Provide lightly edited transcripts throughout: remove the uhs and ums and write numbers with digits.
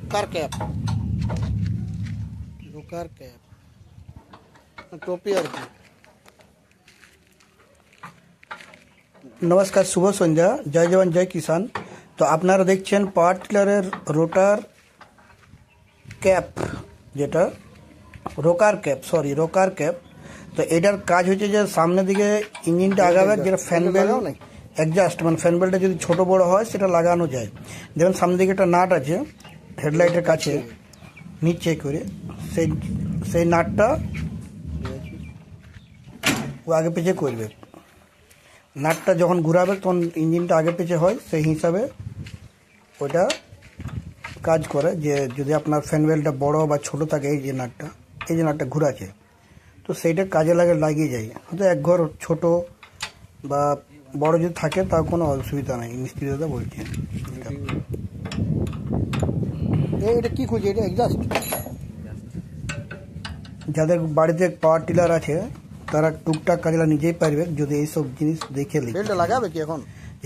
রোকার cap, রোকার cap टोपी আর কি। नमस्कार, शुभ सन्ध्या, जय जवान जय किसान। तो আপনারা দেখছেন পাওয়ার টিলারের রোটার ক্যাপ, যেটা রোকার ক্যাপ। তো এটার কাজ হচ্ছে যে সামনের দিকে ইঞ্জিনটা আগাবে, যেটা ফ্যান বেল অ্যাডজাস্ট, মানে ফ্যান বেলটা যদি ছোট বড় হয় সেটা লাগানো যায়। যেমন সামনের দিকে একটা নাট আছে হেডলাইটের কাছে নিচে করে, সেই নাটটা ও আগে পিছিয়ে করবে। নাটটা যখন ঘুরাবে তখন ইঞ্জিনটা আগে পিছে হয়, সেই হিসাবে ওটা কাজ করে। যে যদি আপনার ফ্যান বেলটা বড় বা ছোট থাকে, এই যে নাটটা ঘুরাচ্ছে, তো সেইটা কাজে লাগিয়ে যায়। হয়তো এক ঘর ছোট বা বড় যদি থাকে তাও কোনো অসুবিধা নাই, মিস্ত্রি দাদা বলছে। এটা কি খুঁজে? এটা এক্সজাস্ট। যাদের বাড়িতে পাওয়ার টিলার আছে তারা টুকটাক কাজে নিজেই পারবে, যদি এইসব জিনিস দেখে বেলটা লাগাবে কি এখন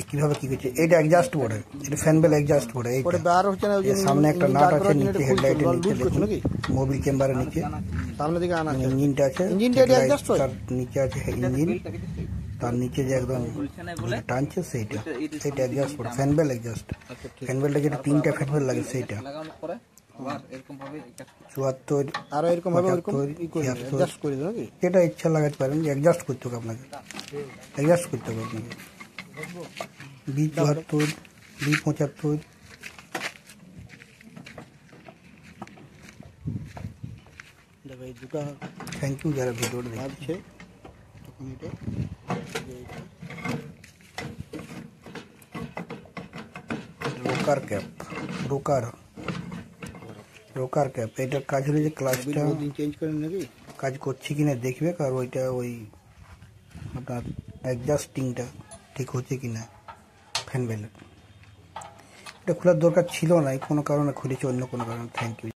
কিভাবে কি করছে। এটা এক্সজাস্ট বোর্ড, এটা ফ্যান বেল এক্সজাস্ট বোর্ড। ওটা বার হচ্ছে না, সামনে একটা নাট আছে, নিচে হেডলাইটের নিচে নাকি মোবিল চেম্বারের নিচে সামনে দিকে আনা ইঞ্জিনটা আছে, ইঞ্জিনটা এটা এক্সজাস্ট হয়। তার নিচে আছে ইঞ্জিন, তার নিচে যে একদম টানছে সেইটা এক্সজাস্ট বোর্ড, ফ্যান বেল এক্সজাস্ট। ফ্যান বেলটা যেটা 3টা ফ্যান বেল লাগে সেইটা 74 আর এরকম ভাবে এডজাস্ট করে দেন নাকি? যেটা ইচ্ছা লাগাতে পারেন, এডজাস্ট করতে হবে আপনাকে, এডজাস্ট করতে হবে আপনাকে। B74 B75 দেখো এই দুটো। থ্যাংক ইউ যারা ভিডিওটা দেখছে। তখন এটা রোকার ক্যাপ, রোকার ক্যাপ। এটার কাজ হলো যে ক্লাচটা চেঞ্জ করেন নাকি, কাজ করছে কিনা দেখবে, কারণ ওইটা ওই আপনার অ্যাডজাস্টিংটা ঠিক হচ্ছে কিনা ফ্যান বেলের। এটা খোলার দরকার ছিল না, কোনো কারণে খুলেছে, অন্য কোনো কারণে। Thank you.